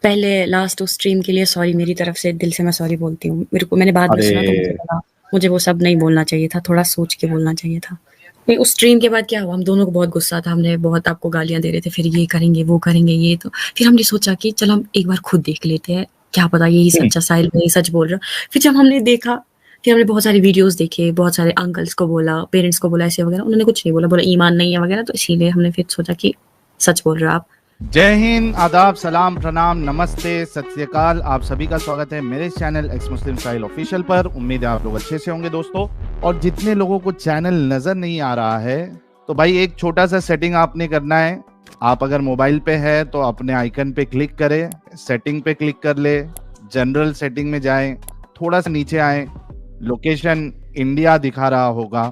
पहले लास्ट उस स्ट्रीम के लिए सॉरी, मेरी तरफ से दिल से मैं सॉरी बोलती हूँ। मैंने बाद में अरे सुना तो मुझे लगा मुझे वो सब नहीं बोलना चाहिए था, थोड़ा सोच के बोलना चाहिए था। नहीं, उस स्ट्रीम के बाद क्या हुआ, हम दोनों को बहुत गुस्सा था, हमने बहुत आपको गालियाँ दे रहे थे, फिर ये करेंगे, वो करेंगे, ये तो फिर हमने सोचा कि चलो हम एक बार खुद देख लेते हैं, क्या पता यही हम्म, सच्चा साहिल यही सच बोल रहा। फिर जब हमने देखा, फिर हमने बहुत सारे वीडियोज़ देखे, बहुत सारे अंकल्स को बोला, पेरेंट्स को बोला ऐसे वगैरह, उन्होंने कुछ नहीं बोला, बोला ईमान नहीं है वगैरह, तो इसीलिए हमने फिर सोचा कि सच बोल रहे हो आप। जय हिंद, आदाब, सलाम, प्रणाम, नमस्ते, सत श्री अकाल। आप सभी का स्वागत है मेरे चैनल एक्स मुस्लिम साहिल ऑफिशियल पर। उम्मीद है आप लोग अच्छे से होंगे दोस्तों। और जितने लोगों को चैनल नजर नहीं आ रहा है, तो भाई एक छोटा सा सेटिंग आपने करना है। आप अगर मोबाइल पे है तो अपने आइकन पे क्लिक करें, सेटिंग पे क्लिक कर ले, जनरल सेटिंग में जाएं, थोड़ा सा नीचे आए, लोकेशन इंडिया दिखा रहा होगा,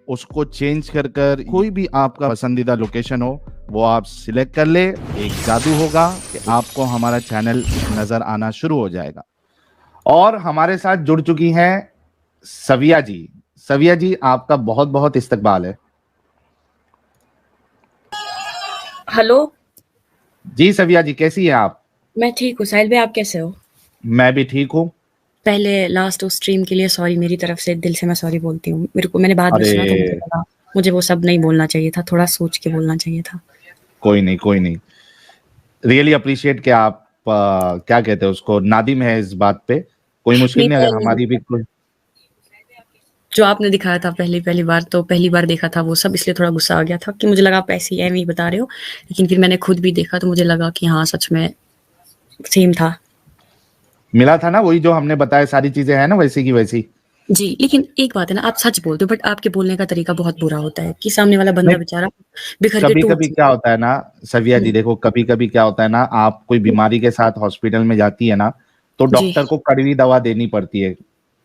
उसको चेंज कर कर कोई भी आपका पसंदीदा लोकेशन हो वो आप सिलेक्ट कर ले। एक जादू होगा कि आपको हमारा चैनल नजर आना शुरू हो जाएगा। और हमारे साथ जुड़ चुकी हैं सविया जी। सविया जी, आपका बहुत बहुत इस्तकबाल है। हेलो। जी सविया जी, कैसी हैं आप? मैं ठीक हूँ साहिल भाई, आप कैसे हो? मैं भी ठीक हूँ। पहले लास्ट उस स्ट्रीम के लिए सॉरी, मेरी तरफ से दिल से मैं सॉरी बोलती हूँ। मैंने बाद में अरे सुना तो मुझे लगा मुझे वो सब नहीं बोलना चाहिए था, थोड़ा सोच के बोलना चाहिए था। कोई नहीं, कोई नहीं। रियली अप्रिशिएट कि आप क्या कहते हैं उसको, नादिम है इस बात पे। कोई मुश्किल नहीं, नहीं, मैं अगर हमारी भी कोई। जो आपने दिखाया था पहली पहली बार, तो पहली बार देखा था वो सब, इसलिए थोड़ा गुस्सा आ गया था कि मुझे लगा आप ऐसे ही एਵੇਂ ही बता रहे हो। लेकिन फिर मैंने खुद भी देखा तो मुझे लगा कि हाँ, सच में सेम था। मिला था ना वही जो हमने बताया, सारी चीजें हैं ना वैसी की वैसी। जी, लेकिन एक बात है ना, आप सच बोलते हो बट आपके बोलने का तरीका बहुत बुरा होता है कि सामने वाला बंदा नहीं, बेचारा बिखर के कभी टूट कभी क्या जाए। होता है ना सविया जी, हुँ, देखो कभी कभी क्या होता है ना, आप कोई हुँ, बीमारी के साथ हॉस्पिटल में जाती है ना, तो जी, डॉक्टर को कड़वी दवा देनी पड़ती है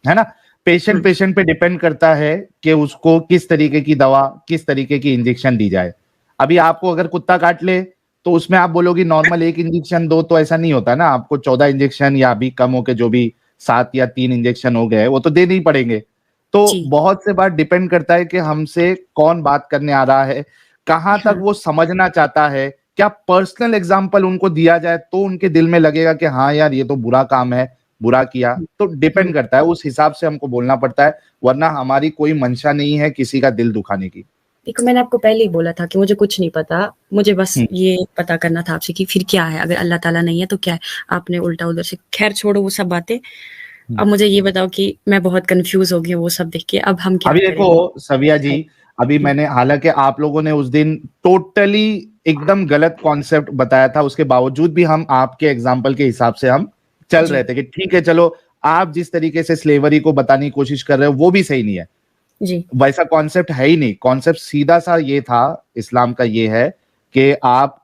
ना। पेशेंट हुँ, पेशेंट पे डिपेंड करता है कि उसको किस तरीके की दवा, किस तरीके की इंजेक्शन दी जाए। अभी आपको अगर कुत्ता काट ले तो उसमें आप बोलोगी नॉर्मल एक इंजेक्शन दो, तो ऐसा नहीं होता ना, आपको 14 इंजेक्शन या अभी कम हो के जो भी 7 या 3 इंजेक्शन हो गए वो तो देने ही पड़ेंगे। तो जी, बहुत से बार डिपेंड करता है कि हमसे कौन बात करने आ रहा है, कहां तक हाँ, वो समझना चाहता है। क्या पर्सनल एग्जाम्पल उनको दिया जाए तो उनके दिल में लगेगा कि हाँ यार ये तो बुरा काम है, बुरा किया। हुँ, तो हुँ। डिपेंड करता है, उस हिसाब से हमको बोलना पड़ता है, वरना हमारी कोई मंशा नहीं है किसी का दिल दुखाने की। देखो, मैंने आपको पहले ही बोला था कि मुझे कुछ नहीं पता, मुझे बस हम्म, ये पता करना था आपसे कि फिर क्या है? अगर अल्लाह ताला नहीं है तो क्या है? आपने उल्टा उधर से खैर छोड़ो वो सब बातें। हम्म। अब मुझे ये बताओ कि मैं बहुत कन्फ्यूज़ हो गई हूँ वो सब देख के, अब हम क्या अभी देखो करें? सविया जी, अभी हुँ, मैंने, हालांकि आप लोगों ने उस दिन टोटली एकदम गलत कॉन्सेप्ट बताया था, उसके बावजूद भी हम आपके एग्जाम्पल के हिसाब से हम चल जी, रहे थे कि ठीक है चलो, आप जिस तरीके से स्लेवरी को बताने की कोशिश कर रहे हो वो भी सही नहीं है। जी, वैसा कॉन्सेप्ट है ही नहीं। कॉन्सेप्ट सीधा सा ये था, इस्लाम का ये है कि आप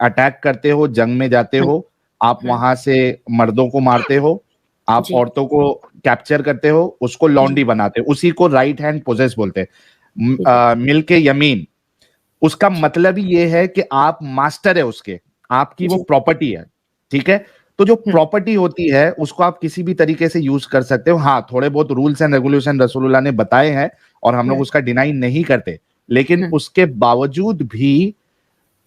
अटैक करते हो, जंग में जाते हाँ, हो, आप हाँ, वहां से मर्दों को मारते हो, आप जी, औरतों को कैप्चर करते हो, उसको जी, लॉन्डी बनाते हो, उसी को राइट हैंड पोजेस बोलते हैं। ठीक है, मिल के यमीन, उसका जी, मतलब ही ये है कि आप मास्टर है उसके, आपकी वो जी, प्रॉपर्टी है। ठीक है। तो जो हुँ, प्रॉपर्टी होती है उसको आप किसी भी तरीके से यूज कर सकते हो। हाँ, थोड़े बहुत रूल्स एंड रेगुलेशन रसूलुल्लाह ने बताए हैं और हम लोग हुँ, उसका डिनाई नहीं करते, लेकिन हुँ, उसके बावजूद भी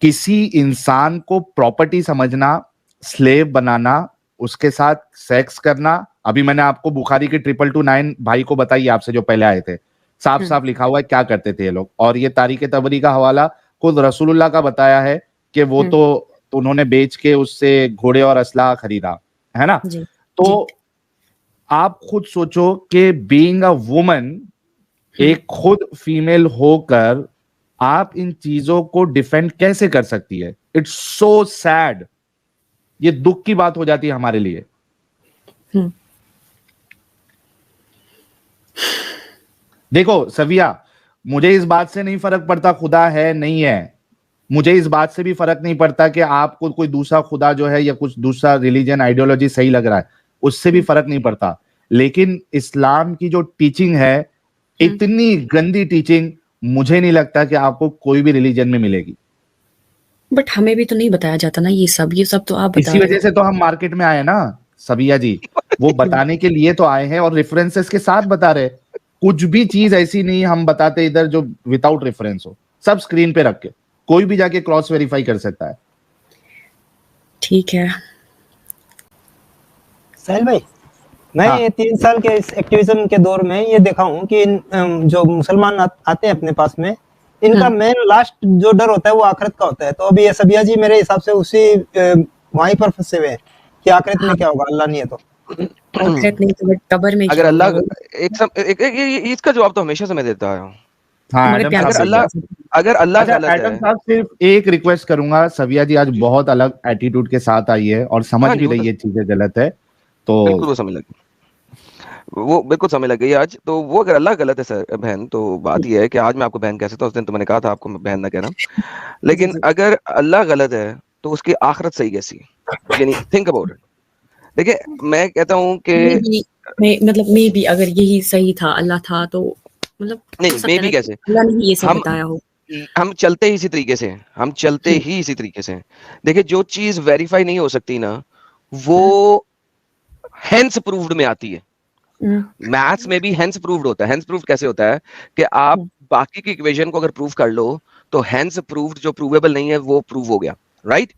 किसी इंसान को प्रॉपर्टी समझना, स्लेव बनाना, उसके साथ सेक्स करना। अभी मैंने आपको बुखारी के 2229 भाई को बताई, आपसे जो पहले आए थे, साफ हुँ, साफ लिखा हुआ है क्या करते थे ये लोग। और ये तारीख तबरी का हवाला खुद रसूलुल्लाह का बताया है कि वो हुँ, तो उन्होंने बेच के उससे घोड़े और असलाह खरीदा, है ना। जी, तो जी, आप खुद सोचो कि बीइंग अ वुमन, हुँ, एक खुद फीमेल होकर आप इन चीजों को डिफेंड कैसे कर सकती है? It's so sad. ये दुख की बात हो जाती है हमारे लिए। हुँ, देखो सविया, मुझे इस बात से नहीं फर्क पड़ता खुदा है नहीं है, मुझे इस बात से भी फर्क नहीं पड़ता कि आपको कोई दूसरा खुदा जो है या कुछ दूसरा रिलीजन आइडियोलॉजी सही लग रहा है, उससे भी हुँ, फर्क नहीं पड़ता। लेकिन इस्लाम की जो टीचिंग है, हुँ। इतनी गंदी टीचिंग मुझे नहीं लगता कि आपको कोई भी रिलीजन में मिलेगी। बट हमें भी तो नहीं बताया जाता ना ये सब तो आप बता इसी रहे वजह हो। से तो हम मार्केट में आए ना सबिया जी, वो हुँ, बताने के लिए तो आए हैं और रेफरेंसेस के साथ बता रहे। कुछ भी चीज ऐसी नहीं हम बताते इधर जो विदाउट रेफरेंस हो, सब स्क्रीन पे रख के कोई भी जाके क्रॉस वेरीफाई कर सकता है। ठीक है, साहिल भाई, मैं हाँ। ये 3 साल के इस एक्टिविज्म के दौर में ये देखा हूँ कि जो मुसलमान आते हैं अपने पास में, इनका मेन लास्ट जो डर होता है वो आखिरत का होता है। तो अभी ये सबिया जी मेरे हिसाब से उसी वहीं पर फंसे हुए हैं कि आखिरत में क्या होगा, अल्लाह नहीं है तो। आखिरत नहीं तो बट कब्र में अगर क्या अल्लाह होगा इसका जवाब तो हमेशा से मैं देता आया हूँ। हाँ मगर एडम प्यार साहब से बोलिए। अगर अल्लाह अच्छा गलत एडम है, साहब सिर्फ एक रिक्वेस्ट करूंगा, सविया जी आज बहुत अलग एटीट्यूड के साथ आई है और समझ हाँ जी, भी वो रही तो है चीजें गलत है, तो बिल्कुल वो समय लगी, वो बिल्कुल समय लग गई आज। तो वो अगर अल्लाह गलत है सर बहन, तो बात यह है कि आज मैं आपको बहन कह सकता हूँ, उस दिन तो मैंने कहा था आपको मैं बहन ना कहना। जी लेकिन जी अगर अल्लाह गलत है तो उसकी आखिरत सही कैसी है? यानी थिंक अबाउट इट। देखिए मैं कहता हूँ कि मे बी मतलब मे बी अगर यही सही था, अल्लाह था, तो मतलब नहीं, हो मे सकता है बी ना कि कैसे, अल्लाह ने ही ये सब हम बताया हो। हम चलते ही इसी तरीके से हैं, हम चलते हम्म, ही इसी तरीके से हैं। देखिए जो चीज वेरीफाई नहीं हो सकती ना, वो हेंस प्रूव्ड में आती है। हम्म, मैथ्स में भी हेंस प्रूव्ड होता है। हेंस प्रूव्ड कैसे होता है कि आप बाकी की इक्वेशन को अगर प्रूव कर लो तो हेंस प्रूव्ड जो प्रूवेबल नहीं है वो प्रूव हो गया, राइट?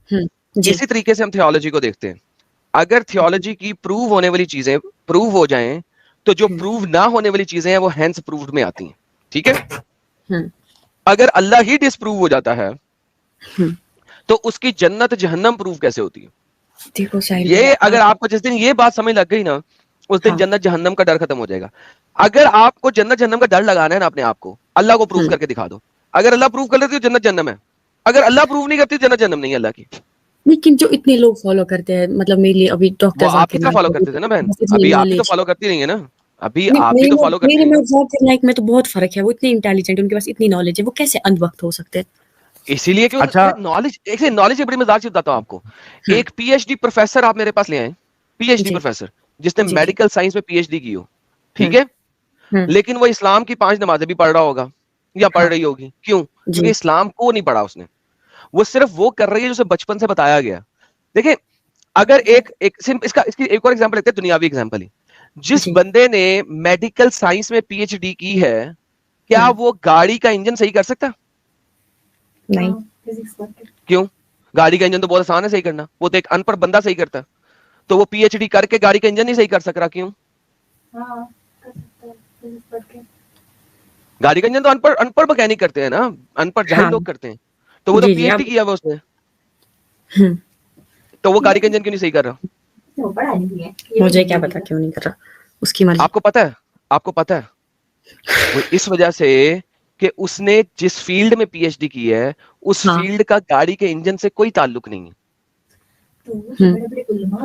जी इसी तरीके से हम थियोलॉजी को देखते हैं। अगर थियोलॉजी की प्रूव होने वाली चीजें प्रूव हो जाएं तो जो प्रूव ना होने वाली चीजें हैं वो हेंस प्रूव्ड में आती हैं, ठीक है? हम्म, अगर अल्लाह ही डिसप्रूव हो जाता है हम्म। तो उसकी जन्नत जहन्नम प्रूव कैसे होती है? देखो साहिल भाई ये अगर आप आपको जिस दिन ये बात समझ लग गई ना, उस दिन हाँ जन्नत जहन्नम का डर खत्म हो जाएगा। अगर आपको जन्नत जहन्नम का डर लगाना है ना अपने आप को, अल्लाह को प्रूव करके दिखा दो। अगर अल्लाह प्रूव कर लेती है जन्नत जहन्नम है, अगर अल्लाह प्रूव नहीं करती जन्नत जहन्नम नहीं है अल्लाह की। लेकिन जो इतने लोग फॉलो करते हैं, मतलब मेरे लिए अभी वो डॉक्टर आप ही जाकिर तो नाइक फॉलो है, करते थे ना बहन, बस इतनी अभी आप ही तो नॉलेज। फॉलो करती नहीं है ना, अभी नहीं आप ही तो फॉलो करती मेरे नहीं में है। जाकिर नाइक में तो बहुत फर्क है। वो इतने इंटेलिजेंट है, उनके पास इतनी नॉलेज है, वो कैसे अंधभक्त हो सकते हैं? इसीलिए कि अच्छा नॉलेज, एक नॉलेज की बड़ी मजाक चीज बताता हूं आपको। हम्म, एक पीएचडी प्रोफेसर आप मेरे पास ले आए, पीएचडी जी प्रोफेसर जिसने जी जी मेडिकल साइंस में पीएचडी की हो, ठीक हम्म है? हम्म लेकिन वो इस्लाम की 5 नमाजें भी पढ़ रहा होगा या पढ़ हाँ रही होगी, क्यों? जी क्योंकि इस्लाम को नहीं पढ़ा उसने, वो सिर्फ वो कर रही है जो उसे बचपन से बताया गया। देखिए अगर इसका इसकी एक और एग्जांपल लेते हैं, दुनियावी एग्जांपल ही। जिस जी बंदे ने मेडिकल साइंस में पीएचडी की है, क्या हम्म वो गाड़ी का इंजन सही कर सकता? नहीं क्यों? गाड़ी का इंजन तो बहुत आसान है सही करना, वो तो एक अनपढ़ बंदा सही करता है। तो वो पीएचडी करके गाड़ी का इंजन नहीं सही कर सक रहा, क्यों? गाड़ी का इंजन तो अनपढ़ अनपढ़ मैकेनिक करते हैं ना, अनपढ़ जाहिल हाँ लोग करते हैं। तो वो तो जी जी पीएचडी अब किया हुआ उसने, हम्म, तो वो गाड़ी का इंजन क्यों नहीं सही कर रहा? मुझे क्या पता क्यों नहीं कर रहा, उसकी मर्जी। आपको पता है? आपको पता है? वो इस वजह से कि उसने जिस फील्ड में पीएचडी की है उस हाँ फील्ड का गाड़ी के इंजन से कोई ताल्लुक नहीं है।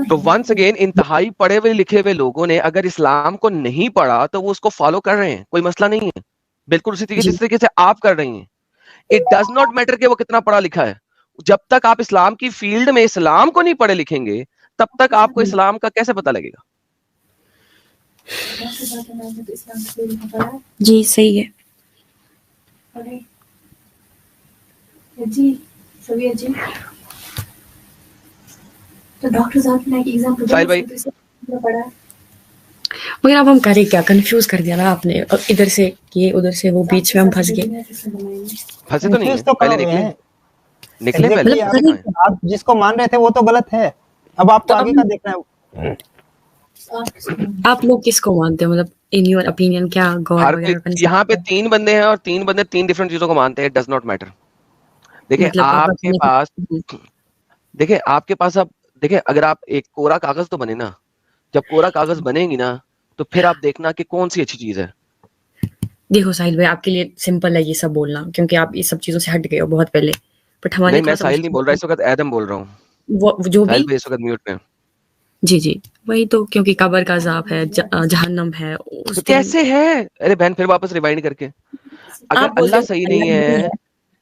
तो वंस अगेन इंतहाई पढ़े हुए लिखे हुए लोगों ने अगर इस्लाम को नहीं पढ़ा तो वो उसको फॉलो कर रहे हैं, कोई मसला नहीं है, बिल्कुल उसी तरीके जी जिस तरीके से आप कर रही हैं। इट डज नॉट मैटर कि वो कितना पढ़ा लिखा है, जब तक आप इस्लाम की फील्ड में इस्लाम को नहीं पढ़े लिखेंगे तब तक आपको इस्लाम का कैसे पता लगेगा? जी सही है। जी सभी जी तो डॉक्टर जाकिर नाइक एग्जांपल साहिल भाई, तो इसे पढ़ा है। मगर अब हम करें क्या? कंफ्यूज कर दिया ना आपने, अब इधर से ये उधर से वो, बीच में हम फंस गए। फंसे तो नहीं कंफ्यूज है, तो पहले कहाँ हुए निकले हैं? निकले पहले एग्जैक्टली फंसे मतलब कहाँ हैं? आप जिसको मान रहे थे वो तो गलत है, अब आपको तो आगे अब का देखना है। आप लोग किसको मानते हो? मतलब इन योर ओपिनियन क्या गॉड हर कोई वगैरह का यहाँ पे concept है? 3 बंदे हैं और 3 बंदे 3 डिफरेंट चीजों को मानते हैं, डज नॉट मैटर। देखिए मतलब पापा आपके कहने पास, की देखिए आपके पास, अब देखिए अगर आप एक कोरा कागज तो बने ना, जब कोरा कागज बनेगी ना तो फिर आप देखना कि कौन सी अच्छी चीज है। देखो साहिल भाई, आपके लिए सिंपल है ये सब बोलना, क्योंकि आप इस सब चीजों से हट गए हो बहुत पहले, बट हमारे नहीं लिए मैं थोड़ा सा साहिल नहीं बोल रहा, मुश्किल इस वक्त एडम बोल रहा हूँ। है। वो जो साहिल भी भाई इस वक्त म्यूट में। जी जी वही तो, क्योंकि कब्र का अजाब है, जहन्नम है तो उस दिन। कैसे है? अरे बहन फिर वापस रिवाइंड करके, अगर आप बोलते अल्लाह हो सही नहीं अल्लाह नहीं है। है।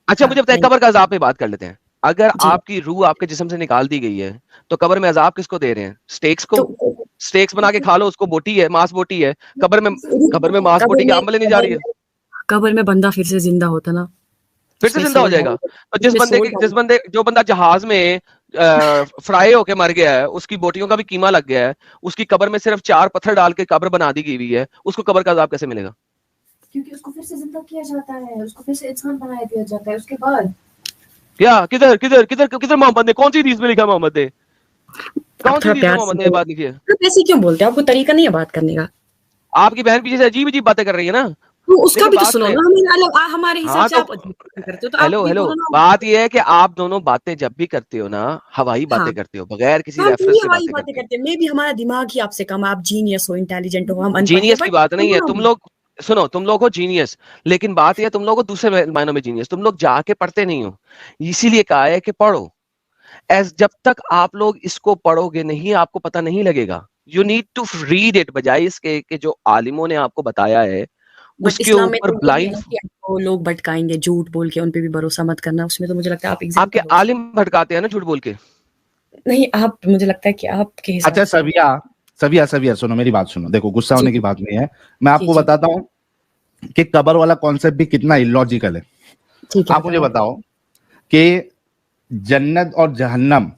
अच्छा हाँ मुझे बताए, नहीं कब्र का अजाब पे बात कर लेते हैं। अगर जी आपकी रूह आपके जिस्म से निकाल दी गई है तो कब्र में अजाब किसको दे रहे हैं? स्टेक्स को। तो स्टेक्स बना के खा लो, उसको बोटी है, मांस बोटी है। कब्र में मांस बोटी की आमले नहीं जा रही है, कब्र में बंदा फिर से जिंदा होता ना, फिर से उसमें जिंदा हो सोल जाएगा। डाल, तो उसमें सोल डाल। जो बंदा जहाज में फ्राई होके मर गया है, उसकी बोटियों का भी कीमा लग गया है, उसकी कब्र में सिर्फ 4 पत्थर डाल के कब्र बना दी गई हुई है, उसको कब्र का अजाब कैसे मिलेगा? क्योंकि उसको फिर से जिंदा किया जाता है, उसको फिर से इंसान बनाया दिया जाता है उसके बाद। क्या? किधर किधर किधर किधर मोहम्मद ने कौन सी हदीस में लिखा मोहम्मद ने? कौन सी थोड़ा चीज प्यार में से बंदे ने बात लिखी है? आप ऐसे क्यों बोलते हो? आपको तरीका नहीं है बात करने का। आपकी बहन पीछे से अजीब अजीब बातें कर रही है ना। तो उसका देखिए भी तो बात सुनो है, ना, हमें अलग हमारे हिसाब हाँ से तो आप अजीब बातें करते हो, तो आप हेलो ये हेलो, बोलो ना। बात ये है कि आप दोनों बातें जब भी करते हो ना, हवाई हाँ, बातें करते हो, बगैर किसी हम रेफरेंस भी के हमारी बातें बातें करते हो। करते हैं, मे भी हमारा दिमाग ही आपसे कम है, आप जीनियस हो, इंटेलिजेंट हो, हम अनपढ़ हैं, जीनियस की बट बात नहीं है, सुनो तुम ना। लोग सुनो, तुम लोग हो जीनियस, लेकिन बात यह है तुम लोग हो दूसरे मायनों में जीनियस, तुम लोग जाके पढ़ते नहीं हो। इसीलिए कहा है कि पढ़ो। एज जब तक आप लोग इसको पढ़ोगे नहीं, आपको पता नहीं लगेगा। You need to read it, बजाय इसके कि जो आलिमों ने आपको बताया है बट उसके इस्लाम में ऊपर तो ये भी है ब्लाइंड। ना कि आपको लोग भटकाएंगे, झूठ बोल के उन पे भी भरोसा मत करना, उसमें तो मुझे लगता है आप आपके एग्जाम्पल हो। आलिम भटकाते हैं ना झूठ बोल के। नहीं, आप, मुझे लगता है कि आपके हिसाब अच्छा से। सविया, सविया सविया सुनो, मेरी बात सुनो, देखो गुस्सा जी होने की बात नहीं है। मैं जी आपको जी, बताता हूँ कि कबर वाला कॉन्सेप्ट भी कितना इलॉजिकल है। ठीक है, आप मुझे बताओ। बताओ कि जन्नत और जहन्नम,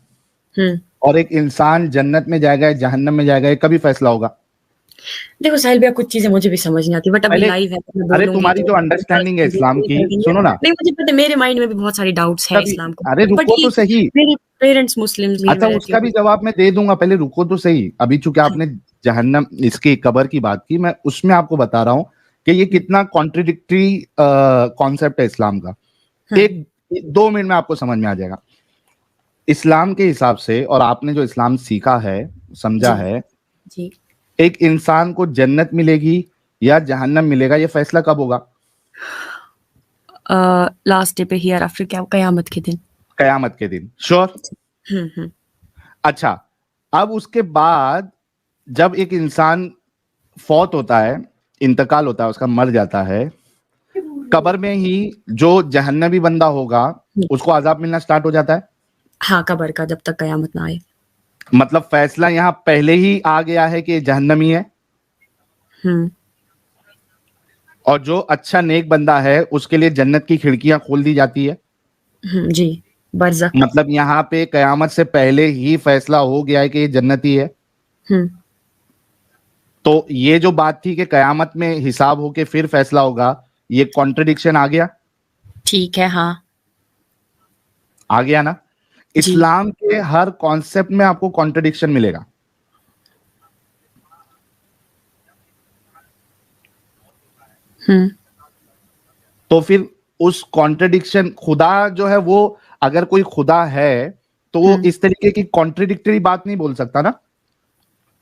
हम्म। और एक इंसान जन्नत में जाएगा या जहन्नम में जाएगा, ये कभी फैसला होगा? देखो साहिल भैया, कुछ चीजें मुझे भी समझ नहीं आती, बट अभी पहले, लाइव है तो मैं अरे बोलूंगी तुम्हारी तो जो अंडरस्टैंडिंग है इस्लाम की, कर देंगे। सुनो ना, नहीं, मुझे पता है, मेरे माइंड में भी बहुत सारे डाउट्स है कभी, इस्लाम को, अरे बट रुको ये तो सही। मेरे पेरेंट्स मुस्लिम्स भी, अच्छा मैं रहती उसका भी हूँ। जवाब मैं दे दूंगा, पहले रुको तो सही। अभी चूंकि हाँ, आपने जहन्नम इसकी कबर की बात की, मैं उसमें आपको बता रहा हूं कि ये कितना कॉन्ट्रिडिक्टरी कॉन्सेप्ट है इस्लाम का। हाँ, एक 2 मिनट में आपको समझ में आ जाएगा। इस्लाम के हिसाब से, और आपने जो इस्लाम सीखा है, समझा जी है, जी। एक इंसान को जन्नत मिलेगी या जहन्नम मिलेगा, ये फैसला कब होगा? लास्ट डे पे, हियर आफ्टर, क्या, कयामत के दिन। कयामत के दिन, श्योर? हम्म। अच्छा, अब उसके बाद जब एक इंसान फौत होता है, इंतकाल होता है उसका, मर जाता है, कब्र में ही जो जहन्नमी बंदा होगा उसको अजाब मिलना स्टार्ट हो जाता है। हाँ, कबर का, जब तक कयामत ना आए। मतलब फैसला यहां पहले ही आ गया है कि ये जहन्नमी है, हम्म और जो अच्छा नेक बंदा है उसके लिए जन्नत की खिड़कियां खोल दी जाती है। जी, बरज़ख। मतलब यहां पे कयामत से पहले ही फैसला हो गया है कि ये जन्नती है। हम्म तो ये जो बात थी कि कयामत में हिसाब होके फिर फैसला होगा, ये कॉन्ट्रडिक्शन आ गया। ठीक है, हाँ। आ गया ना? जी। इस्लाम के हर कॉन्सेप्ट में आपको कॉन्ट्रडिक्शन मिलेगा। हम्म तो फिर उस कॉन्ट्रडिक्शन, खुदा जो है वो, अगर कोई खुदा है तो वो हम्म इस तरीके की कॉन्ट्रडिक्टरी बात नहीं बोल सकता ना।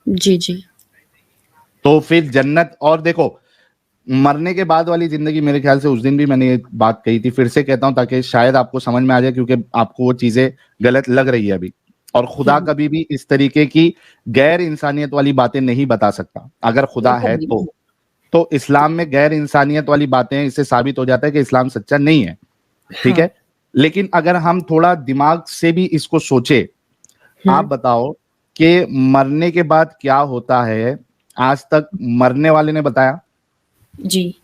जी जी। तो फिर जन्नत, और देखो मरने के बाद वाली जिंदगी, मेरे ख्याल से उस दिन भी मैंने ये बात कही थी, फिर से कहता हूं ताकि शायद आपको समझ में आ जाए, क्योंकि आपको वो चीजें गलत लग रही है अभी। और खुदा हम्म कभी भी इस तरीके की गैर इंसानियत वाली बातें नहीं बता सकता, अगर खुदा नहीं, है कभी तो। नहीं। तो इस्लाम में गैर इंसानियत वाली बातें, इससे साबित हो जाता है कि इस्लाम सच्चा नहीं है। ठीक हाँ। है, लेकिन अगर हम थोड़ा दिमाग से भी इसको सोचे, आप हम्म बताओ कि मरने के बाद क्या होता है? आज तक मरने वाले ने बताया? जी।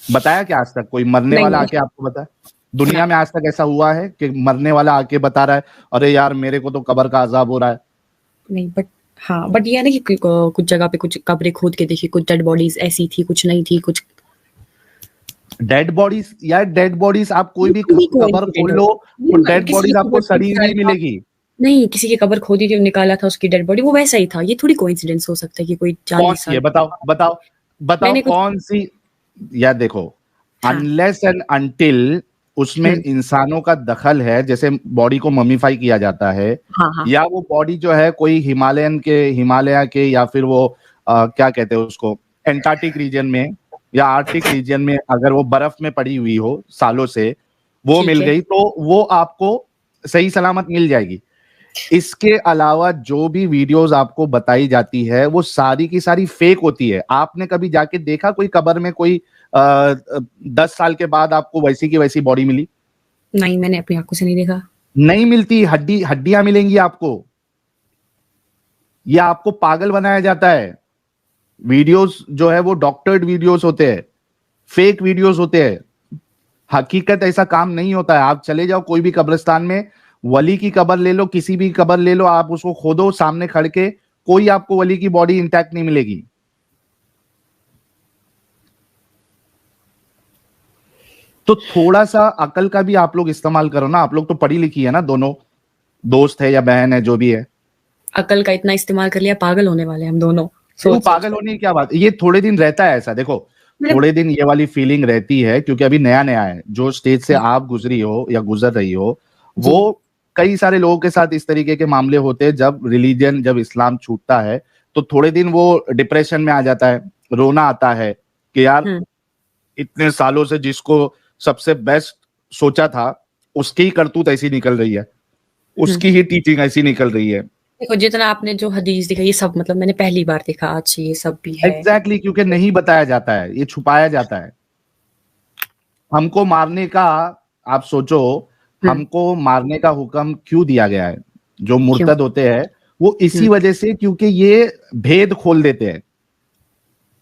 बताया क्या आज तक कोई मरने नहीं वाला नहीं आके आपको बताया? ना, दुनिया में आज तक ऐसा हुआ है कि मरने वाला आके बता रहा है, अरे यार मेरे को तो कब्र का अजाब हो रहा है? नहीं, बट हाँ, बट ये है ना कि कुछ जगह पे कुछ कब्रें खोद के देखी, कुछ डेड बॉडीज ऐसी थी, कुछ नहीं थी, कुछ। डेड बॉडीज, यार डेड बॉडीज आप कोई ये भी थोड़ी कब्र कोइंसिडेंट खोल हो, लो, तो नहीं, डेड किसी की बॉडीज आपको कब्र खोद सड़ी के हुई निकाला था। मिलेगी। नहीं, किसी की कब्र खोदी थी, निकाला था उसकी डेड बॉडी, वो वैसा ही था। ये थोड़ी कोइंसिडेंस हो सकता है कि कोई कौन 40 सी है? साल बताओ बताओ बताओ मैंने कुछ। कौन सी। या देखो, हाँ। अनलेस एंड अनटिल उसमें हम्म इंसानों का दखल है, जैसे बॉडी को ममीफाई किया जाता है, हाँ हाँ। या वो बॉडी जो है कोई हिमालय के, या फिर वो क्या कहते हैं उसको, एंटार्क्टिक रीजन में या आर्कटिक रीजन में, अगर वो बर्फ में पड़ी हुई हो सालों से, वो ठीक मिल है। गई तो वो आपको सही सलामत मिल जाएगी। इसके अलावा जो भी वीडियोस आपको बताई जाती है वो सारी की सारी फेक होती है। आपने कभी जाके देखा कोई कब्र में कोई 10 साल के बाद आपको वैसी की वैसी बॉडी मिली? नहीं, मैंने अपनी आंखों से नहीं देखा। नहीं मिलती, हड्डियां मिलेंगी आपको। ये आपको पागल बनाया जाता है। वीडियोस जो है वो डॉक्टर्ड वीडियोस होते हैं, फेक वीडियोस होते हैं। हकीकत ऐसा काम नहीं होता है। आप चले जाओ कोई भी कब्रिस्तान में, वली की कब्र ले लो, किसी भी कब्र ले लो, आप उसको खोदो सामने खड़ के, कोई आपको वली की बॉडी इंटैक्ट नहीं मिलेगी। तो थोड़ा सा अकल का भी आप लोग इस्तेमाल करो ना। आप लोग तो पढ़ी लिखी है ना, दोनों दोस्त है या बहन है जो भी है। अकल का इतना इस्तेमाल कर लिया, पागल होने वाले हम दोनों। क्यों पागल होने की क्या बात, ये थोड़े दिन रहता है ऐसा, देखो थोड़े दिन ये वाली फीलिंग रहती है क्योंकि अभी नया नया है। जो स्टेज से आप गुजरी हो या गुजर रही हो, वो कई सारे लोगों के साथ इस तरीके के मामले होते हैं। जब रिलीजन, जब इस्लाम छूटता है तो थोड़े दिन वो डिप्रेशन में आ जाता है, रोना आता है कि यार इतने सालों से जिसको सबसे बेस्ट सोचा था उसकी ही करतूत ऐसी निकल रही है, उसकी ही टीचिंग ऐसी निकल रही है। देखो जितना आपने जो हदीस दिखा, ये सब मतलब मैंने पहली बार देखा आज, ये सब भी है। एग्जैक्टली, क्योंकि नहीं बताया जाता है, ये छुपाया जाता है। हमको मारने का, आप सोचो, हमको मारने का हुक्म क्यों दिया गया है? जो मुर्तद होते हैं वो इसी वजह से, क्योंकि ये भेद खोल देते हैं।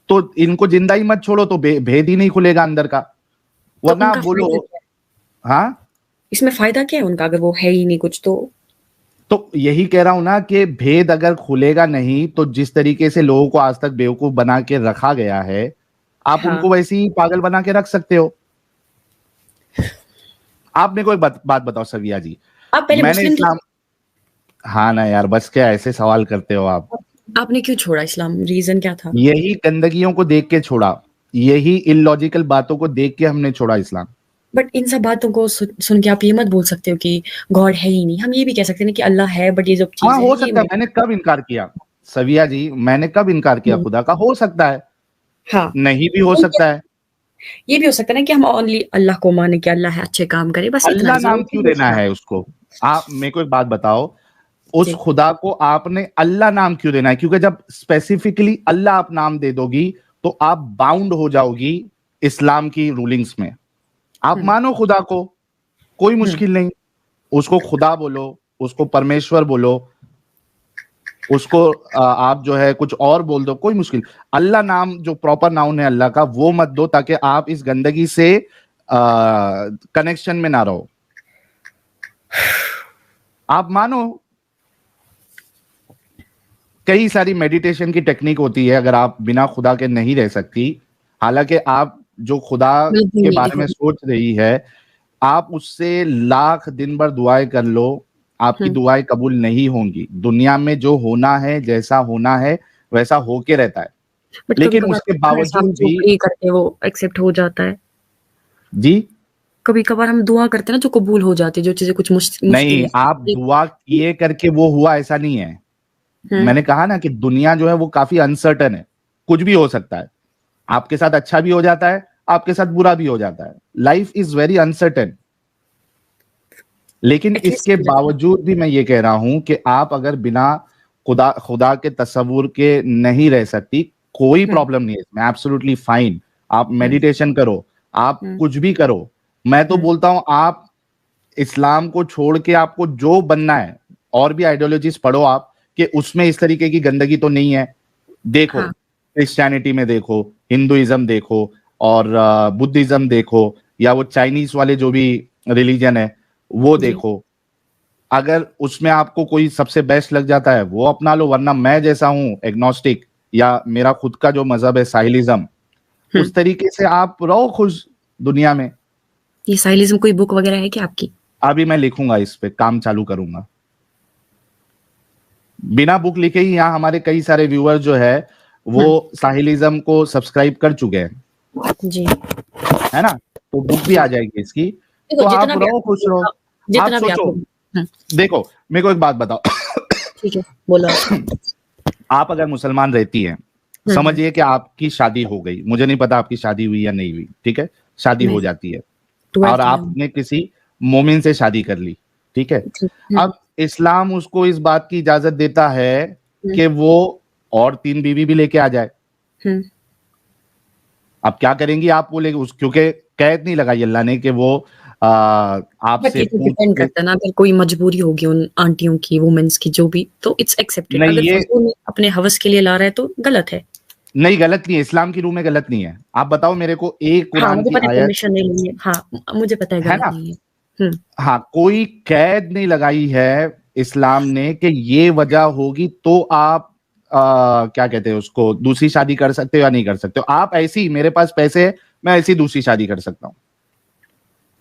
तो इनको जिंदा ही मत छोड़ो तो भेद ही नहीं खुलेगा अंदर का, वरना आप बोलो। हाँ, इसमें फायदा क्या है उनका अगर वो है ही नहीं कुछ? तो यही कह रहा हूं ना कि भेद अगर खुलेगा नहीं तो जिस तरीके से लोगों को आज तक बेवकूफ बना के रखा गया है, आप उनको वैसे ही पागल बना के रख सकते हो। आप मेरे को एक बात बताओ सविया जी, आप पहले मैंने इस्लाम, हाँ ना यार, बस क्या ऐसे सवाल करते हो आप? आपने क्यों छोड़ा इस्लाम? रीजन क्या था? यही गंदगियों को देख के छोड़ा, यही इलॉजिकल बातों को देख के हमने छोड़ा इस्लाम। बट इन सब बातों को सुन के आप ये मत बोल सकते हो कि गॉड है ही नहीं। हम ये भी कह सकते हैं कि अल्लाह है, बट ये जो चीज हाँ, हो सकता है। मैंने कब इनकार किया सविया जी, मैंने कब इनकार किया खुदा का? हो सकता है, हाँ, नहीं भी हो सकता है। ये भी हो सकता है ना कि हम ओनली अल्लाह को माने कि अल्लाह है, अच्छे काम करे, बस इतना। अल्लाह नाम क्यों देना है उसको? आप मेरे को एक बात बताओ, उस खुदा को आपने अल्लाह नाम क्यों देना है? क्योंकि जब स्पेसिफिकली अल्लाह आप नाम दे दोगी तो आप बाउंड हो जाओगी इस्लाम की रूलिंग्स में। आप मानो खुदा को, कोई मुश्किल नहीं, उसको खुदा बोलो, उसको परमेश्वर बोलो, उसको आप जो है कुछ और बोल दो, कोई मुश्किल। अल्लाह नाम जो प्रॉपर नाउन है अल्लाह का, वो मत दो ताकि आप इस गंदगी से कनेक्शन में ना रहो। आप मानो, कई सारी मेडिटेशन की टेक्निक होती है, अगर आप बिना खुदा के नहीं रह सकती। हालांकि आप जो खुदा के बारे में सोच रही है, आप उससे लाख दिन भर दुआएं कर लो, आपकी दुआएं कबूल नहीं होंगी। दुनिया में जो होना है, जैसा होना है वैसा होके रहता है, लेकिन उसके बावजूद भी करते वो एक्सेप्ट हो जाता है। जी, कभी कभार हम दुआ करते हैं ना, जो कबूल हो जाती है, जो चीजें कुछ मुश्किल नहीं, आप दुआ किए करके वो हुआ ऐसा नहीं है। मैंने कहा ना कि दुनिया जो है वो काफी अनसर्टन है, कुछ भी हो सकता है। आपके साथ अच्छा भी हो जाता है, आपके साथ बुरा भी हो जाता है। Life is very uncertain. लेकिन इसके बावजूद भी मैं ये कह रहा हूं कि आप अगर बिना खुदा के तस्वुर के नहीं रह सकती, कोई प्रॉब्लम नहीं है इसमें, एब्सोल्युटली फाइन। आप मेडिटेशन करो, आप कुछ भी करो। मैं तो बोलता हूं आप इस्लाम को छोड़ के आपको जो बनना है, और भी आइडियोलॉजीज पढ़ो आप, कि उसमें इस तरीके की गंदगी तो नहीं है। देखो, क्रिश्चियनिटी में देखो, हिंदुइज्म देखो, और बुद्धिज्म देखो, या वो चाइनीज वाले जो भी रिलीजन है वो देखो। अगर उसमें आपको कोई सबसे बेस्ट लग जाता है वो अपना लो, वरना मैं जैसा हूं एग्नोस्टिक, या मेरा खुद का जो मजहब है साहिलिज्म, उस तरीके से आप रहो खुश दुनिया में। ये साहिलिज्म कोई बुक वगैरह है क्या आपकी? अभी मैं लिखूंगा, इस पे काम चालू करूंगा। बिना बुक लिखे ही यहाँ हमारे कई सारे व्यूअर जो है वो साहिलिज्म को सब्सक्राइब कर चुके हैं जी, है ना? तो बुक भी आ जाएगी इसकी, तो आप रहो खुश रहो। आप सोचो, देखो मेरे को एक बात बताओ। ठीक है, बोलो। आप अगर मुसलमान रहती हैं, समझिए कि आपकी शादी हो गई, मुझे नहीं पता आपकी शादी हुई या नहीं हुई, ठीक है, शादी हो जाती है, और आपने किसी मोमिन से शादी कर ली, ठीक है। अब इस्लाम उसको इस बात की इजाजत देता है कि वो और 3 बीवी भी लेके आ जाए। अब क्या करेंगी आप? बोलेंगे उस, क्योंकि कैद नहीं लगाई अल्लाह ने कि वो आपसे डिपेंड करता है ना, अगर कोई मजबूरी होगी उन आंटियों की, वुमेन्स की, जो भी, तो इट्स एक्सेप्टेड। अगर ये अपने हवस के लिए ला रहा है तो गलत है। नहीं, गलत नहीं है, इस्लाम की रूह में गलत नहीं है। आप बताओ मेरे को एक कुरान की आयत। परमिशन नहीं है, हाँ मुझे पता है, गलत नहीं है। हाँ, कोई कैद नहीं लगाई है इस्लाम ने कि ये वजह होगी तो आप क्या कहते हैं उसको, दूसरी शादी कर सकते हो या नहीं कर सकते हो। आप ऐसी, मेरे पास पैसे है मैं ऐसी दूसरी शादी कर सकता हूँ,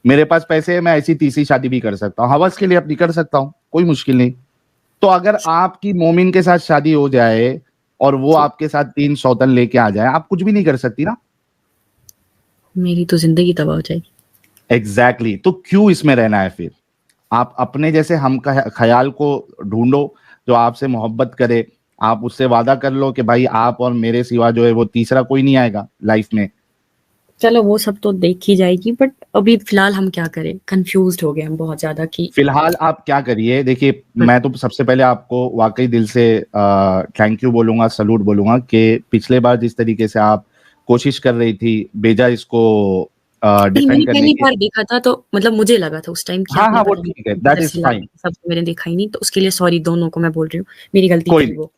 मेरे पास पैसे है मैं ऐसी तीसरी शादी भी कर सकता हूँ, हवस के लिए अपनी कर सकता हूँ, कोई मुश्किल नहीं, तो अगर आपकी मोमिन के साथ शादी हो जाए और वो आपके साथ 3 सौतन लेके आ जाए, आप कुछ भी नहीं कर सकती ना। मेरी तो जिंदगी तबाह हो जाएगी। एग्जैक्टली तो क्यों इसमें रहना है फिर। आप अपने जैसे हम ख्याल को ढूंढो जो आपसे मोहब्बत करे। आप उससे वादा कर लो कि भाई आप और मेरे सिवा जो है वो तीसरा कोई नहीं आएगा लाइफ में। चलो वो सब तो देखी जाएगी, बट अभी फिलहाल हम क्या करें, कंफ्यूज्ड हो गए हम बहुत ज्यादा कि फिलहाल आप क्या करिए। देखिए मैं तो सबसे पहले आपको वाकई दिल से थैंक यू बोलूंगा, सलूट बोलूंगा कि पिछले बार जिस तरीके से आप कोशिश कर रही थी बेजा इसको नहीं, डिफेंड मैंने करने पहली की। बार देखा था तो मतलब मुझे लगा था उस टाइम कि हाँ आपने हाँ वो पता नहीं ठीक है, दैट किधर इज से ला फाइन। दिया, सब मैंने देखा ही नहीं, तो उसके लिए सॉरी दोनों को मैं बोल रही हूँ, मेरी गलती कोई थी नहीं, वो।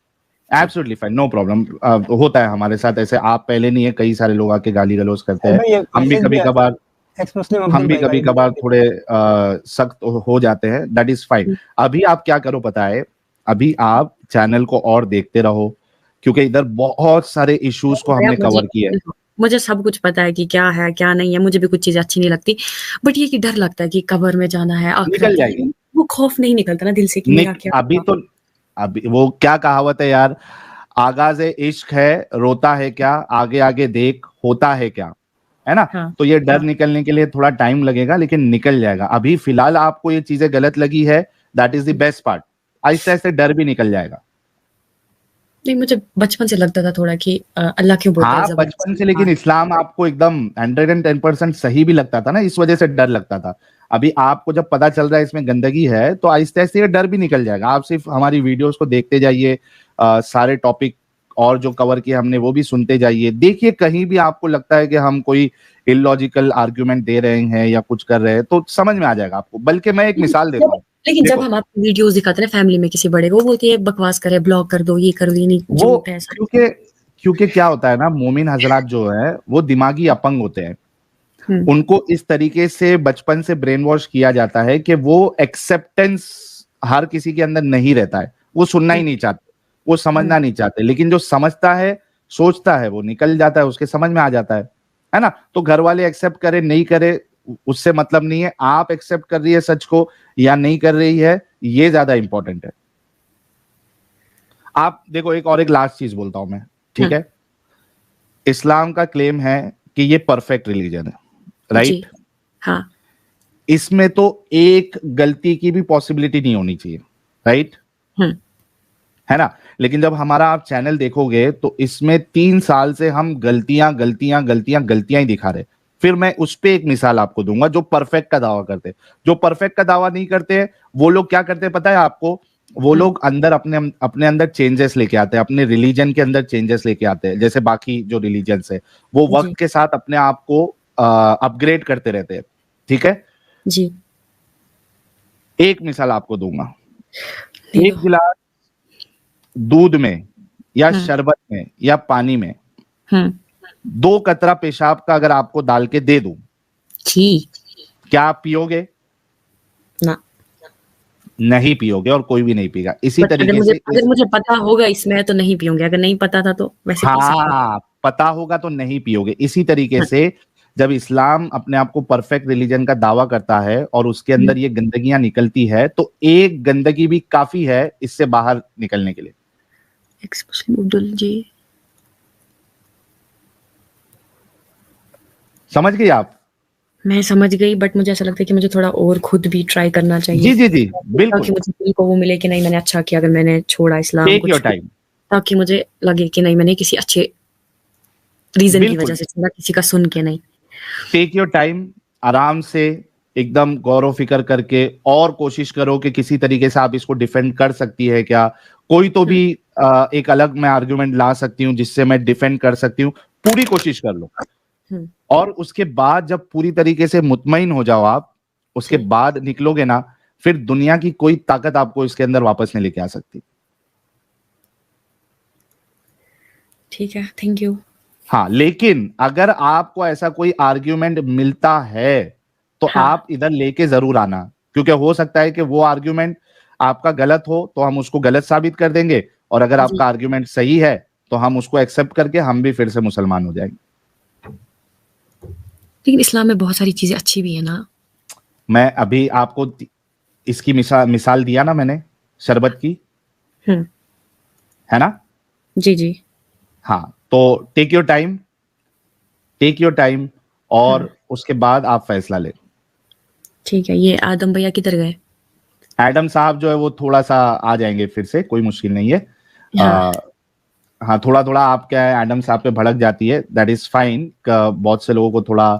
Absolutely fine, no problem. होता है हमारे साथ ऐसे। आप पहले नहीं है, कई सारे लोग आके गाली गलौज करते हैं। भाई ये हम भी मैसेज भी कभी कभार एक्स मुस्लिम हम अब्दुल भी भाई का कभी ये कभार देखिए। थोड़े सख्त हो जाते हैं, दैट इज फाइन। अभी आप क्या करो पता है, अभी आप चैनल को और देखते रहो क्योंकि इधर बहुत सारे इश्यूज को भैया हमने मुझे कवर किया है। देखो, मुझे सब कुछ पता है कि क्या है क्या नहीं है, मुझे भी कुछ चीजें अच्छी नहीं लगती, बट ये कि डर लगता है कि कब्र में जाना है, निकल आखिरत है, जाएगी। वो खौफ नहीं निकलता ना दिल से कि मेरा क्या अभी होगा। तो अभी वो क्या कहावत है यार, आगाज इश्क है रोता है क्या, आगे आगे देख होता है क्या, है ना। हाँ तो ये डर हाँ। निकलने के लिए थोड़ा टाइम लगेगा लेकिन निकल जाएगा। अभी फिलहाल आपको ये चीजें गलत लगी है, that is the best part. आहिस्ते आहिस्ते डर भी निकल जाएगा। नहीं, मुझे बचपन से लगता था थोड़ा कि अल्लाह क्यों बोलता है हाँ बचपन से, लेकिन इस्लाम आपको एकदम 110% सही भी लगता था ना, इस वजह से डर लगता था। अभी आपको जब पता चल रहा है इसमें गंदगी है तो आहिस्ते आहिस्ते ये डर भी निकल जाएगा। आप सिर्फ हमारी वीडियोस को देखते जाइए, सारे टॉपिक और जो कवर किए हमने वो भी सुनते जाइए। देखिए कहीं भी आपको लगता है कि हम कोई इलॉजिकल आर्ग्यूमेंट दे रहे हैं या कुछ कर रहे हैं तो समझ में आ जाएगा आपको। बल्कि मैं एक मिसाल देता हूँ। लेकिन जब देखो हम आपको वीडियोस दिखाते हैं फैमिली में किसी बड़े को, वो बोलती है बकवास करे, ब्लॉक कर दो, ये कर दो, ये नहीं वो झूठ है, सच है। क्योंकि क्योंकि क्या होता है ना, मोमिन हजरात जो है वो दिमागी अपंग होते हैं। हम्म, उनको इस तरीके से बचपन से ब्रेन वॉश किया जाता है कि वो एक्सेप्टेंस हर किसी के अंदर नहीं रहता है। वो सुनना ही नहीं चाहते, वो समझना नहीं चाहते। लेकिन जो समझता है, सोचता है, वो निकल जाता है, उसके समझ में आ जाता है ना। तो घर वाले एक्सेप्ट करे नहीं करे उससे मतलब नहीं है। आप एक्सेप्ट कर रही है सच को या नहीं कर रही है, ये ज्यादा इंपॉर्टेंट है। आप देखो एक लास्ट चीज बोलता हूं मैं, ठीक है। इस्लाम का क्लेम है कि ये परफेक्ट रिलीजन है, जी राइट। हाँ। इसमें तो एक गलती की भी पॉसिबिलिटी नहीं होनी चाहिए, राइट, हम्म, है ना। लेकिन जब हमारा आप चैनल देखोगे तो इसमें 3 साल से हम गलतियां गलतियां गलतियां गलतियां ही दिखा रहे। फिर मैं उस पे एक मिसाल आपको दूंगा जो परफेक्ट का दावा करते हैं। जो परफेक्ट का दावा नहीं करते हैं वो लोग क्या करते हैं पता है आपको, वो लोग अंदर अपने अपने अंदर चेंजेस लेके आते हैं, अपने रिलीजन के अंदर चेंजेस लेके आते हैं। जैसे बाकी जो रिलीजन्स है वो जी वक्त के साथ अपने आप को अपग्रेड करते रहते हैं, ठीक है। जी। एक मिसाल आपको दूंगा, ले एक लो। गिलास दूध में या हम्म शरबत में या पानी में हम्म। 2 कतरा पेशाब का अगर आपको डाल के दे दूं, छी। क्या आप पियोगे? ना। नहीं पियोगे और कोई भी नहीं पीगा। इसी बट तरीके से अगर मुझे पता होगा इसमें तो नहीं पीऊंगी, अगर नहीं पता था तो वैसे पी सकता हूँ। हाँ पता होगा तो नहीं पियोगे। इसी तरीके से जब इस्लाम अपने आप को परफेक्ट रिलीजन का दावा करता है और उसके अंदर ये गंदगियां निकलती है तो एक गंदगी भी काफी है इससे बाहर निकलने के लिए। एक्स मुस्लिम अब्दुल जी। समझ गए आप? मैं समझ गई, बट मुझे ऐसा लगता है कि मुझे थोड़ा और खुद भी ट्राई करना चाहिए, जी जी जी बिल्कुल। ताकि मुझे दिल को वो मिले कि नहीं मैंने अच्छा किया अगर मैंने छोड़ा इस्लाम टेक योर कुछ भी, टाइम। ताकि मुझे लगे कि नहीं मैंने किसी अच्छे रीजन की वजह बिल्कुल से छोड़ा, किसी का सुन के नहीं। टेक योर टाइम, आराम से, एकदम गौर फिक्र करके और कोशिश करो कि किसी तरीके से आप इसको डिफेंड कर सकती है क्या। कोई तो भी एक अलग मैं आर्गुमेंट ला सकती हूँ जिससे मैं डिफेंड कर सकती हूँ, पूरी कोशिश कर लो। हम्म, और उसके बाद जब पूरी तरीके से मुतमईन हो जाओ आप, उसके जी बाद निकलोगे ना, फिर दुनिया की कोई ताकत आपको इसके अंदर वापस नहीं लेके आ सकती। ठीक है, थैंक यू। हाँ लेकिन अगर आपको ऐसा कोई आर्ग्यूमेंट मिलता है तो हाँ आप इधर लेके जरूर आना, क्योंकि हो सकता है कि वो आर्ग्यूमेंट आपका गलत हो तो हम उसको गलत साबित कर देंगे, और अगर जी। आपका आर्ग्यूमेंट सही है तो हम उसको एक्सेप्ट करके हम भी फिर से मुसलमान हो जाएंगे। लेकिन इस्लाम में बहुत सारी चीजें अच्छी भी है ना। मैं अभी आपको इसकी मिसाल दिया ना मैंने, शरबत की। हम्म, है ना? जी जी। हाँ, तो टेक योर टाइम और उसके बाद आप फैसला लें। ठीक है। ये आदम भैया किधर गए? एडम साहब जो है वो थोड़ा सा आ जाएंगे फिर से, कोई मुश्किल नहीं है। हाँ आ, हाँ, थोड़ा थोड़ा आप क्या है एडम साहब पे भड़क जाती है, दैट इज फाइन। बहुत से लोगों को थोड़ा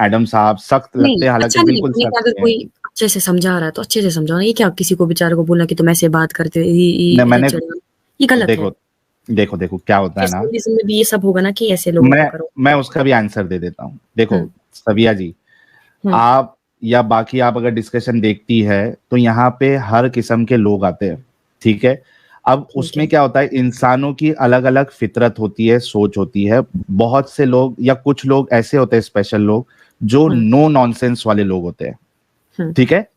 एडम साहब सख्त नहीं, लगते हैं, हालांकि अच्छा नहीं बिल्कुल लगता। नहीं, सख्त अगर नहीं है। कोई अच्छे से समझा रहा है तो अच्छे से समझाओ ना। ये क्या किसी को बेचारे को बोलना कि तुम ऐसे बात करते हो, नहीं, मैंने ये गलत है। देखो देखो देखो क्या होता फिर है ना, सर्विस में भी ये सब होगा ना कि ऐसे लोगों को मैं करो। मैं उसका भी आंसर दे देता हूँ। देखो हम्म सविया जी, हम्म आप या बाकी आप अगर डिस्कशन देखती है तो यहाँ पे हर किस्म के लोग आते हैं, ठीक है? अब ठीक उसमें है। क्या होता है, इंसानों की अलग अलग फितरत होती है, सोच होती है। बहुत से लोग या कुछ लोग ऐसे होते हैं, स्पेशल लोग, जो हम्म नो नॉनसेंस वाले लोग होते हैं, हम्म ठीक है?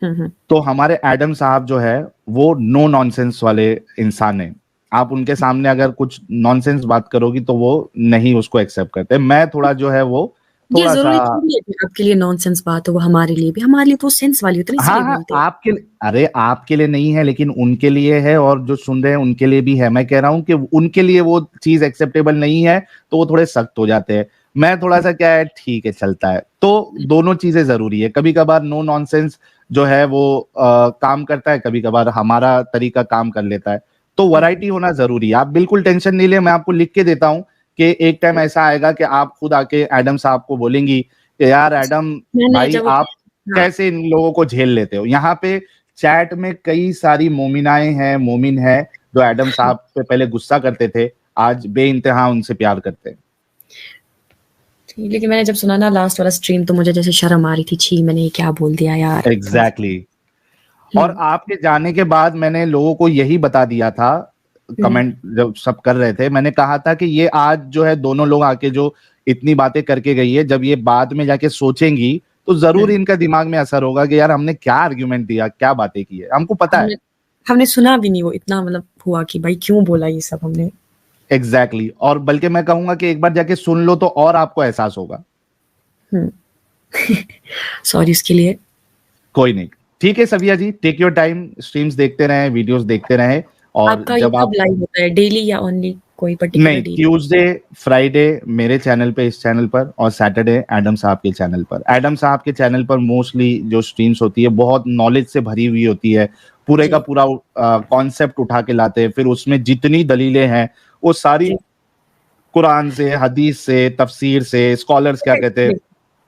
हम्म। तो हमारे एडम साहब जो है वो नो नॉनसेंस वाले इंसान है। आप उनके सामने अगर कुछ नॉनसेंस बात करोगी तो वो नहीं उसको एक्सेप्ट करते। मैं थोड़ा जो है वो ये थोड़ा सा, जरूरी थोड़ी है कि आपके लिए नॉनसेंस बात हो, वो हमारे लिए भी, हमारे लिए तो सेंस वाली होती है, हाँ इसीलिए हाँ, बोलते हैं। आपके अरे आपके लिए नहीं है लेकिन उनके लिए है, और जो सुन रहे हैं उनके लिए भी है। मैं कह रहा हूँ कि उनके लिए वो चीज एक्सेप्टेबल नहीं है तो वो थोड़े सख्त हो जाते हैं। मैं थोड़ा सा क्या है, ठीक है चलता है। तो दोनों चीजें जरूरी है। कभी कभार नो नॉनसेंस जो है वो काम करता है, कभी कभार हमारा तरीका काम कर लेता है। तो वैरायटी होना जरूरी है। आप बिल्कुल टेंशन नहीं ले, मैं आपको लिख के देता हूँ कि एक टाइम ऐसा आएगा कि आप खुद आके एडम साहब को बोलेंगी कि यार एडम मैंने भाई, जब आप हाँ कैसे इन लोगों को झेल लेते हो? यहाँ पे चैट में कई सारी मोमिनाएं हैं, मोमिन है, जो एडम साहब पे पहले गुस्सा करते थे, आज बेइंतहा उनसे प्यार करते हैं। लेकिन मैंने जब सुना ना लास्ट वाला स्ट्रीम तो मुझे जैसे शर्म आ रही थी। छी, मैंने ये क्या बोल दिया यार, थोड़ा सा। एग्जैक्टली और आपके जाने के बाद मैंने लोगों को यही बता दिया था, हम्म, कमेंट जब सब कर रहे थे, मैंने कहा था कि ये आज जो है दोनों लोग आके जो इतनी बातें करके गई है, जब ये बाद में जाके सोचेंगी तो जरूर हम्म। इनका दिमाग में असर होगा कि यार हमने क्या आर्ग्यूमेंट दिया, क्या बातें की है, हमको पता है। हमने हमने सुना भी नहीं, वो इतना मतलब हुआ कि भाई क्यों बोला ये सब हमने। एग्जैक्टली और बल्कि मैं कहूंगा कि एक बार जाके सुन लो तो और आपको एहसास होगा। हम्म। सॉरी उसके लिए। कोई नहीं, ठीक है सविया जी, टेक योर टाइम, स्ट्रीम्स देखते रहें, वीडियोस देखते रहें। और आपका ये जब कब आप, लाइव होता है, डेली या ओनली कोई पर्टिकुलर नहीं, डे? ट्यूसडे फ्राइडे मेरे चैनल पे, इस चैनल पर, और सैटरडे एडम साहब के चैनल पर। एडम साहब के चैनल पर मोस्टली जो स्ट्रीम्स होती है बहुत नॉलेज से भरी हुई होती है। पूरे का जी पूरा कॉन्सेप्ट उठा के लाते हैं, फिर उसमें जितनी दलीलें हैं वो सारी जी। कुरान से, हदीस से, तफसीर से, स्कॉलर्स क्या कहते हैं,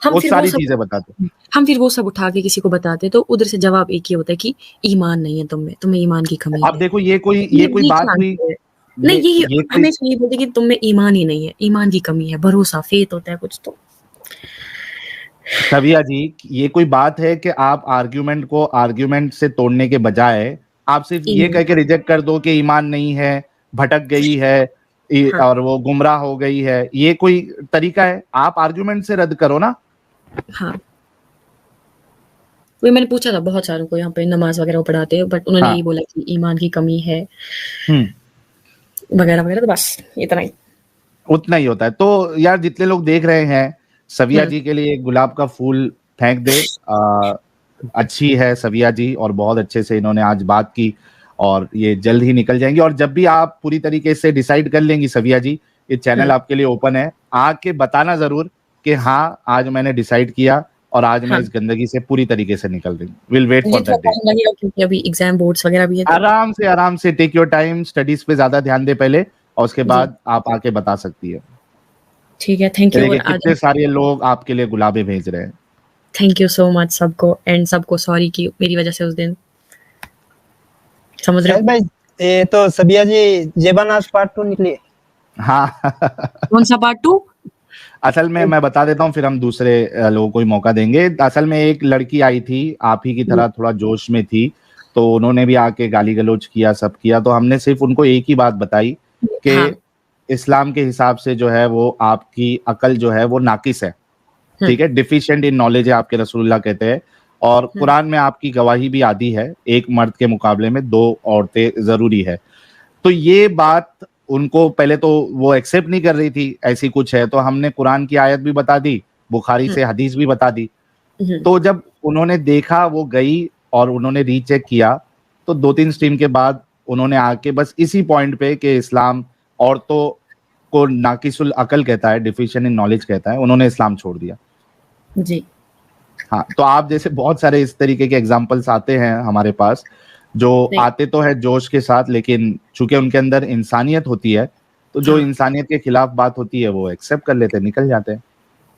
हम वो फिर वो सारी सब चीजें बताते हैं। हम फिर वो सब उठा के किसी को बताते तो उधर से जवाब एक ही होता है कि ईमान नहीं है तुम्हें ईमान की कमी अब है। देखो ये कोई ये बात क्या हुई, आंसर है? नहीं, यही ये कोई, हमेशा यही बोलते कि तुम में ईमान ही नहीं है, ईमान की कमी है, भरोसा फेथ होता है कुछ तो। सविया जी, ये कोई बात है कि आप आर्ग्यूमेंट को आर्ग्यूमेंट से तोड़ने के बजाय आप सिर्फ ये ईमान। कह के रिजेक्ट कर दो कि ईमान नहीं है, भटक गई है, हाँ और वो गुमराह हो गई है, ये कोई तरीका है? आप आर्ग्यूमेंट से रद्द करो ना। हाँ। वही मैंने पूछा था बहुत सारों को यहाँ पे नमाज वगैरह वो पढ़ाते हैं, बट उन्होंने हाँ, यही बोला कि ईमान की कमी है हम्म, वगैरह वगैरह, तो बस इतना ही। उतना ही होता है। तो यार जितने लोग देख रहे हैं, सविया हम्म। जी के लिए एक गुलाब का फूल फेंक दे। अच्छी है सविया जी, और बहुत अच्छे से इन्होंने आज बात की, और ये जल्द ही निकल जाएंगी। और जब भी आप पूरी तरीके से डिसाइड कर लेंगी सविया जी, ये चैनल हम्म। आपके लिए ओपन है, आके बताना जरूर कि हाँ आज मैंने डिसाइड किया और आज मैं हाँ, इस गंदगी से पूरी तरीके से निकल रही हूँ। विल वेट मुझे फॉर थोड़ा दैट डे। टाइम लगेगा क्योंकि अभी एग्जाम बोर्ड्स वगैरह भी है तो। आराम से टेक योर टाइम, स्टडीज पे ज्यादा ध्यान दे पहले, और उसके जी बाद आप आके बता सकती है। ठीक है, थैंक ये यू। और देखिए आज कितने सारे लोग आपके लिए गुलाबे भेज रहे हैं। थैंक यू सो मच सबको, एंड सबको सॉरी कि मेरी वजह से उस दिन, समझ रहे शायद हो? भाई ये तो सबिया जी जेबानाज पार्ट 2 निकली है। हाँ कौन सा पार्ट 2? असल में मैं बता देता हूँ, फिर हम दूसरे लोगों को ही मौका देंगे। असल में एक लड़की आई थी, आप ही की तरह थोड़ा जोश में थी, तो उन्होंने भी आके गाली गलौज किया, सब किया। तो हमने सिर्फ उनको एक ही बात बताई कि हाँ। इस्लाम के हिसाब से जो है वो आपकी अकल जो है वो नाकिस है, ठीक है, डिफिशिएंट इन नॉलेज है, आपके रसूलुल्लाह कहते हैं। और कुरान में आपकी गवाही भी आदी है, एक मर्द के मुकाबले में दो औरतें जरूरी है। तो ये बात उनको पहले तो वो एक्सेप्ट नहीं कर रही थी, ऐसी कुछ है। तो हमने कुरान की आयत भी बता दी, बुखारी से हदीस भी बता दी। तो जब उन्होंने देखा, वो गई और उन्होंने रीचेक किया, तो 2-3 स्ट्रीम के बाद उन्होंने आके बस इसी पॉइंट पे कि इस्लाम औरतों को नाकिसुल अकल कहता है, डिफिशिएंट इन नॉलेज कहता है, उन्होंने इस्लाम छोड़ दिया। जी। हाँ, तो आप जैसे बहुत सारे इस तरीके के एग्जाम्पल्स आते हैं हमारे पास, जो नहीं। आते तो है जोश के साथ, लेकिन चूंकि उनके अंदर इंसानियत होती है, तो जो हाँ। इंसानियत के खिलाफ बात होती है वो एक्सेप्ट कर लेते हैं, निकल जाते हैं।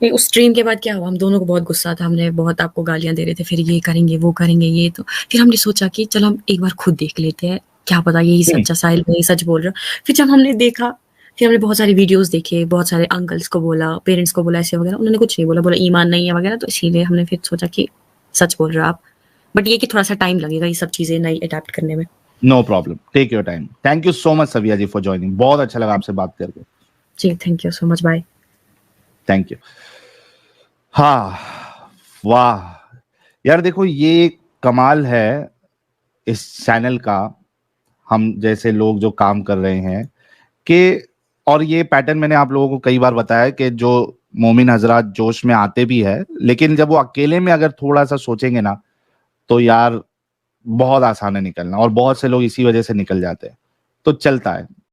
नहीं, उस स्ट्रीम के बाद क्या हुआ, हम दोनों को बहुत गुस्सा था, हमने बहुत आपको गालियाँ दे रहे थे, फिर ये करेंगे, वो करेंगे, ये तो फिर हमने सोचा कि चलो हम एक बार खुद देख लेते हैं, क्या पता यही सच्चा साहिल यही सच बोल रहा। फिर जब हमने देखा, फिर हमने बहुत सारे वीडियोज़ देखे, बहुत सारे अंकल्स को बोला, पेरेंट्स को बोला ऐसे वगैरह, उन्होंने कुछ नहीं बोला, बोला ईमान नहीं है वगैरह, तो इसीलिए हमने फिर सोचा कि सच बोल रहे हो आप। बट ये कि थोड़ा-सा टाइम लगेगा ये सब चीज़ें नई अडॉप्ट करने में। No problem, take your time. Thank you so much Saviya ji for joining, बहुत अच्छा लगा आपसे बात करके। जी, thank you so much, bye. Thank you. हाँ, वाह यार, देखो ये कमाल है इस चैनल का, हम जैसे लोग जो काम कर रहे हैं कि, और ये पैटर्न मैंने आप लोगों को कई बार बताया कि जो मोमिन हजरात जोश में आते भी है, लेकिन जब वो अकेले में अगर थोड़ा सा सोचेंगे ना, तो यार बहुत आसान है निकलना, और बहुत से लोग इसी वजह से निकल जाते हैं। तो चलता है।